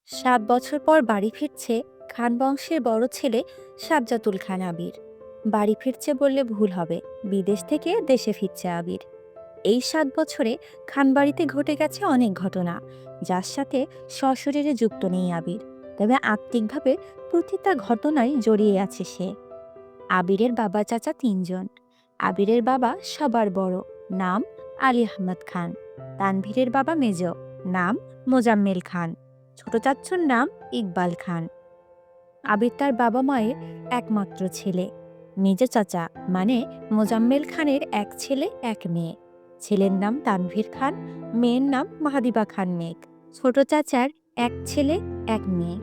7 বছর পর বাড়ি ফিরছে খান বংশের বড় ছেলে সাজ্জাতুল খান আবির। বাড়ি ফিরছে বললে ভুল হবে, বিদেশ থেকে দেশে ফিরছে আবির। এই 7 বছরে খানবাড়িতে ঘটে গেছে অনেক ঘটনা, যার সাথে সশরীরে যুক্ত নেই আবির, তবে আত্মিকভাবে প্রতিটা ঘটনায় জড়িয়ে আছে সে। আবিরের বাবা চাচা 3 জন। আবিরের বাবা সবার বড়, নাম আলী আহমদ খান। তানভীরের বাবা মেজ, নাম মোজাম্মেল খান। ছোট চাচ্চুর নাম ইকবাল খান। আবির তার বাবা মায়ের একমাত্র ছেলে। মেজ চাচা মানে মোজাম্মেল খানের এক ছেলে এক মেয়ে। ছেলের নাম তানভীর খান, মেয়ের নাম মাহাদিবা খান মেঘ। ছোট চাচার এক ছেলে এক মেয়ে,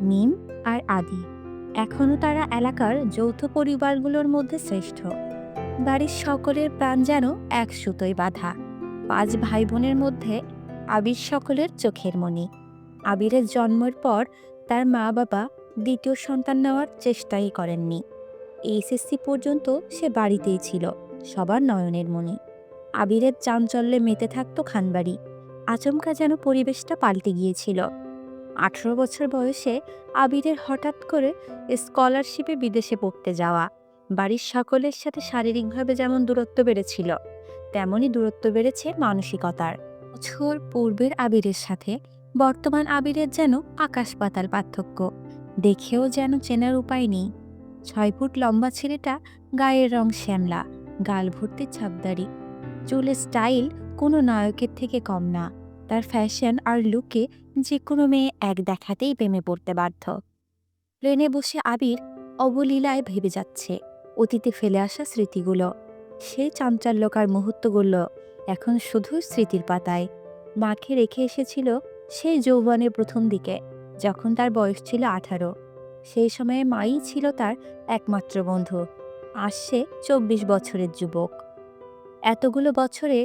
মিম আর আদি। এখনও তারা এলাকার যৌথ পরিবারগুলোর মধ্যে শ্রেষ্ঠ। বাড়ির সকলের প্রাণ যেন এক সুতোয় বাঁধা। 5 ভাই বোনের মধ্যে আবির সকলের চোখের মণি। আবিরের জন্মের পর তার মা বাবা দ্বিতীয় সন্তান নেওয়ার চেষ্টাই করেননি। এইচএসসি পর্যন্ত সে বাড়িতেই ছিল, সবার নয়নের মণি। আবিরের চাঞ্চল্যে মেতে থাকতো খানবাড়ি। আচমকা যেন পরিবেশটা পাল্টে গিয়েছিল। 18 বছর বয়সে আবিরের হঠাৎ করে স্কলারশিপে বিদেশে পড়তে যাওয়া। বাড়ির সকলের সাথে শারীরিকভাবে যেমন দূরত্ব বেড়েছিল, তেমনই দূরত্ব বেড়েছে মানসিকতার। বছর পূর্বের আবিরের সাথে বর্তমান আবিরের যেন আকাশ পাতাল পার্থক্য। দেখেও যেন চেনার উপায় নেই। 6 ফুট লম্বা ছেলেটা, গায়ের রং শ্যামলা, গাল ভর্তি ছাপদাড়ি, চুলের স্টাইল কোনো নায়কের থেকে কম না। তার ফ্যাশন আর লুকে যে কোনো মেয়ে এক দেখাতেই প্রেমে পড়তে বাধ্য। প্লেনে বসে আবির অবলীলায় ভেবে যাচ্ছে অতীতে ফেলে আসা স্মৃতিগুলো। সেই চাঞ্চল্যকার মুহূর্তগুলো এখন শুধু স্মৃতির পাতায়। মাকে রেখে এসেছিল সেই যৌবনের প্রথম দিকে, যখন তার বয়স ছিল 18। সেই সময়ে মাই ছিল তার একমাত্র বন্ধু। আসছে 24 বছরের যুবক। এতগুলো বছরে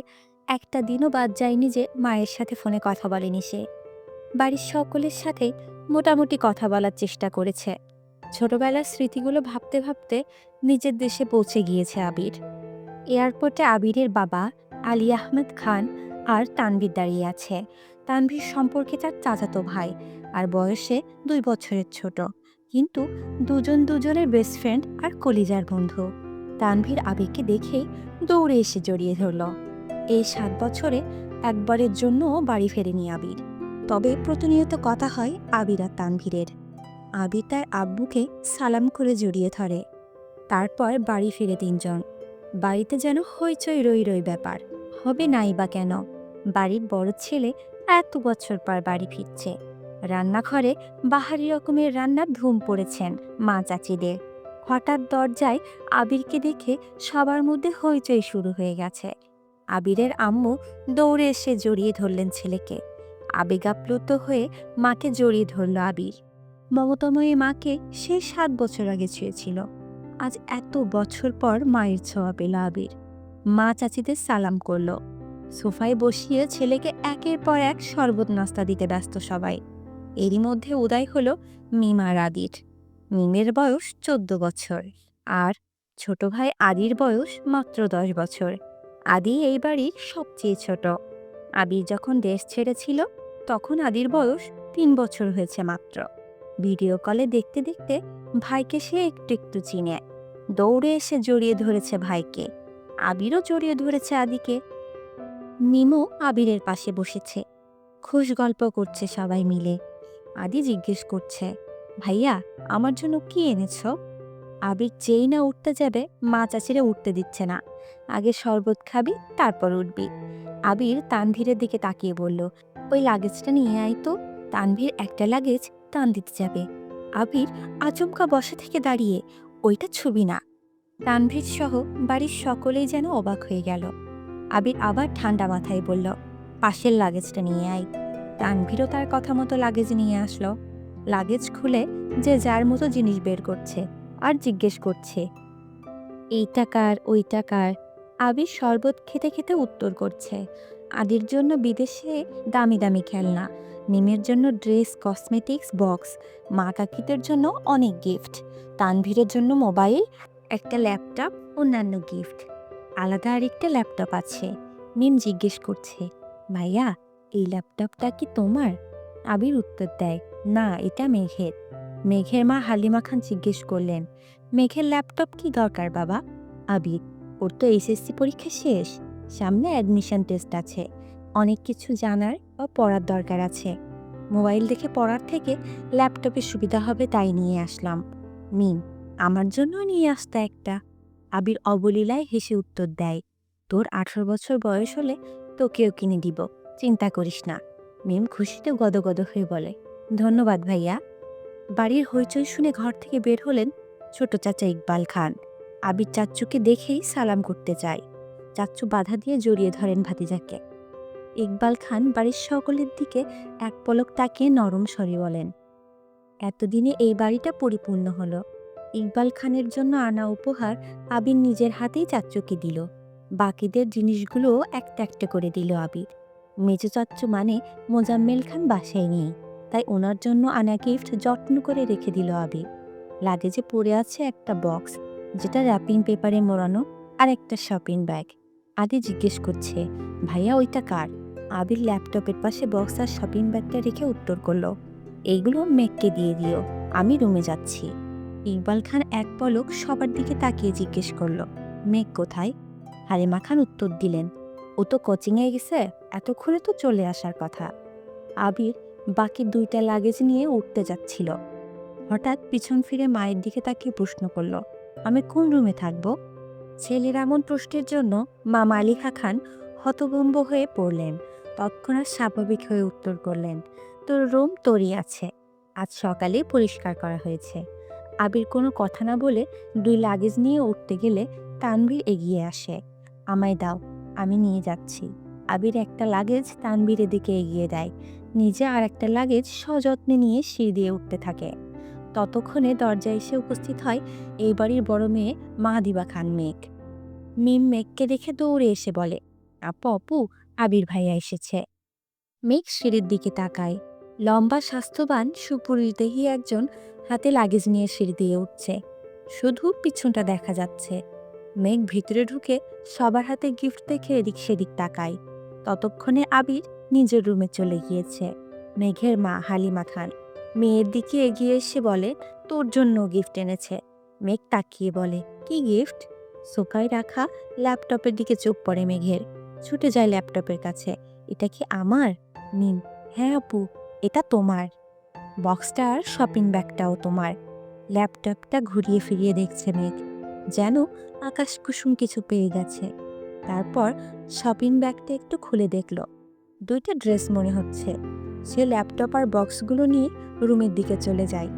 একটা দিনও বাদ যায়নি যে মায়ের সাথে ফোনে কথা বলেনি সে। বাড়ির সকলের সাথে মোটামুটি কথা বলার চেষ্টা করেছে। ছোটবেলার স্মৃতিগুলো ভাবতে ভাবতে নিজের দেশে পৌঁছে গিয়েছে আবির। এয়ারপোর্টে আবিরের বাবা আলী আহমেদ খান আর তানভীর দাঁড়িয়ে আছে। তানভীর সম্পর্কে তার চাচাতো ভাই, আর বয়সে 2 বছরের ছোট, কিন্তু দুজন দুজনের বেস্ট ফ্রেন্ড আর কলিজার বন্ধু। তানভীর আবিরকে দেখেই দৌড়ে এসে জড়িয়ে ধরল। এই 7 বছরে একবারের জন্যও বাড়ি ফেরেনি আবির, তবে প্রতিনিয়ত কথা হয় আবির আর তানভীরের। আবির তার আব্বুকে সালাম করে জড়িয়ে ধরে। তারপর বাড়ি ফিরে 3 জন। বাড়িতে যেন হইচই রই রই ব্যাপার। হবে নাই বা কেন, বাড়ির বড় ছেলে এত বছর পর বাড়ি ফিরছে। রান্নাঘরে বাহারি রকমের রান্নার ধুম পড়েছেন মা চাচিদের। হঠাৎ দরজায় আবিরকে দেখে সবার মধ্যে হইচই শুরু হয়ে গেছে। আবিরের আম্মু দৌড়ে এসে জড়িয়ে ধরলেন ছেলেকে। আবেগাপ্লুত হয়ে মাকে জড়িয়ে ধরল আবির। মমতাময়ী মাকে সে 7 বছর আগে ছুঁয়েছিল। আজ এত বছর পর মায়ের ছোঁয়া পেল আবির। মা চাচিদের সালাম করলো। সোফায় বসিয়ে ছেলেকে একের পর এক শরবত নাস্তা দিতে ব্যস্ত সবাই। এরই মধ্যে উদয় হলো মিম আর আদির। মিমের বয়স 14 বছর, আর ছোট ভাই আদির বয়স মাত্র 10 বছর। আদি এই বাড়ির সবচেয়ে ছোট। আবির যখন দেশ ছেড়েছিল তখন আদির বয়স 3 বছর হয়েছে মাত্র। ভিডিও কলে দেখতে দেখতে ভাইকে সে একটু একটু চিনে। দৌড়ে এসে জড়িয়ে ধরেছে ভাইকে। আবিরও জড়িয়ে ধরেছে আদিকে। মিমও আবিরের পাশে বসেছে। খুশ গল্প করছে সবাই মিলে। আদি জিজ্ঞেস করছে, ভাইয়া আমার জন্য কি এনেছো? আবির যেই না উঠতে যাবে মা চাচিরে উঠতে দিচ্ছে না। আগে শরবত খাবি, তারপর উঠবি। আবির তানভীরের দিকে তাকিয়ে বলল, ওই লাগেজটা নিয়ে আয় তো। তানভীর একটা লাগেজ টান দিতে যাবে। আবির আচমকা বসা থেকে দাঁড়িয়ে, ওইটা ছবি না। তানভীর সহ বাড়ির সকলেই যেন অবাক হয়ে গেল। আবির আবার ঠান্ডা মাথায় বলল, পাশের লাগেজটা নিয়ে আয়। তানভীরও তার কথা মতো লাগেজ নিয়ে আসলো। লাগেজ খুলে যে যার মতো জিনিস বের করছে আর জিজ্ঞেস করছে, এই টাকার ওই টাকার। আবির শরবত খেতে খেতে উত্তর করছে, আদির জন্য বিদেশে দামি দামি খেলনা, মিমের জন্য ড্রেস, কসমেটিক্স বক্স, মা কাকিদের জন্য অনেক গিফট, তানভীরের জন্য মোবাইল, একটা ল্যাপটপ, অন্যান্য গিফট। আলাদা আরেকটা ল্যাপটপ আছে। মিম জিজ্ঞেস করছে, ভাইয়া এই ল্যাপটপটা কি তোমার? আবির উত্তর দেয়, না, এটা মেঘের। মেঘের মা হালিমা খান জিজ্ঞেস করলেন, মেঘের ল্যাপটপ কি দরকার বাবা? আবির, ওর তো এইচএসসি পরীক্ষা শেষ, সামনে অ্যাডমিশন টেস্ট আছে, অনেক কিছু জানার বা পড়ার দরকার আছে। মোবাইল দেখে পড়ার থেকে ল্যাপটপে সুবিধা হবে তাই নিয়ে আসলাম। মিম, আমার জন্য নিয়ে আসতে একটা। আবির অবলীলায় হেসে উত্তর দেয়, তোর 18 বছর বয়স হলে তোকেও কিনে দিব, চিন্তা করিস না। মিম খুশিতে গদগদ হয়ে বলে, ধন্যবাদ ভাইয়া। বাড়ির হইচই শুনে ঘর থেকে বের হলেন ছোট চাচা ইকবাল খান। আবির চাচ্চুকে দেখেই সালাম করতে চায়। চাচ্চু বাধা দিয়ে জড়িয়ে ধরেন ভাতিজাকে। ইকবাল খান বাড়ির সকলের দিকে এক পলক তাকিয়ে নরম স্বরে বলেন, এতদিনে এই বাড়িটা পরিপূর্ণ হলো। ইকবাল খানের জন্য আনা উপহার আবির নিজের হাতেই চাচ্চুকে দিল। বাকিদের জিনিসগুলোও একটা একটা করে দিল আবির। মেজো চাচ্চু মানে মোজাম্মেল খান বাসায় নেই, তাই ওনার জন্য আনা গিফট যত্ন করে রেখে দিল আবির। লাগেজে পড়ে আছে একটা বক্স, যেটা র্যাপিং পেপারে মোড়ানো, আর একটা শপিং ব্যাগ। আদি জিজ্ঞেস করছে, ভাইয়া ওইটা কার? আবির ল্যাপটপের পাশে বক্স আর শপিং ব্যাগটা রেখে উত্তর করলো, এইগুলো মেঘকে দিয়ে দিও, আমি রুমে যাচ্ছি। ইকবাল খান এক পলক সবার দিকে তাকিয়ে জিজ্ঞেস করলো, মেঘ কোথায়? হালিমা খান উত্তর দিলেন, ও তো কোচিংয়ে গেছে, এতক্ষণে তো চলে আসার কথা। আবির বাকি দুইটা লাগেজ নিয়ে উঠতে যাচ্ছিল, হঠাৎ পিছন ফিরে মায়ের দিকে তাকিয়ে প্রশ্ন করল, আমি কোন রুমে থাকব? ছেলের এমন প্রশ্নের জন্য মা মালিহা খান হতভম্ব হয়ে পড়লেন। তৎক্ষণাৎ স্বাভাবিক হয়ে উত্তর করলেন, তোর রুম তোরই আছে, আজ সকালে পরিষ্কার করা হয়েছে। আবির কোনো কথা না বলে দুই লাগেজ নিয়ে উঠতে গেলে তানভীর এগিয়ে আসে, আমায় দাও, আমি নিয়ে যাচ্ছি। আবির একটা লাগেজ তানভীরের দিকে এগিয়ে দেয়, নিজে আর একটা লাগেজ সযত্নে নিয়ে সিঁড়ি দিয়ে উঠতে থাকে। ততক্ষণে দরজায় এসে উপস্থিত হয় এই বাড়ির বড় মেয়ে মাহাদিবা খান মেঘ। মিম মেঘকে দেখে দৌড়ে এসে বলে, আপু আপু, আবির ভাইয়া এসেছে। মেঘ সিঁড়ির দিকে তাকায়, লম্বা স্বাস্থ্যবান সুপুরুষদেহী একজন হাতে লাগেজ নিয়ে সিঁড়ি দিয়ে উঠছে, শুধু পিছনটা দেখা যাচ্ছে। মেঘ ভিতরে ঢুকে সবার হাতে গিফট দেখে এদিক সেদিক তাকায়। ততক্ষণে আবির নিজের রুমে চলে গিয়েছে। মেঘের মা হালিমা খান মেয়ের দিকে এগিয়ে এসে বলে, তোর জন্য গিফট এনেছে। মেঘ তাকিয়ে বলে, কি গিফট? সোফায় রাখা ল্যাপটপের দিকে চোখ পড়ে মেঘের, ছুটে যায় ল্যাপটপের কাছে, এটা কি আমার? মিম, হ্যাঁ আপু, এটা তোমার। বক্সটা আর শপিং ব্যাগটাও তোমার। ল্যাপটপটা ঘুরিয়ে ফিরিয়ে দেখছে মেঘ, যেন আকাশ কুসুম কিছু পেয়ে গেছে। তারপর শপিং ব্যাগটা একটু খুলে দেখল, দুইটা ড্রেস মনে হচ্ছে। সে ল্যাপটপ আর বক্সগুলো নিয়ে রুমের দিকে চলে যায়।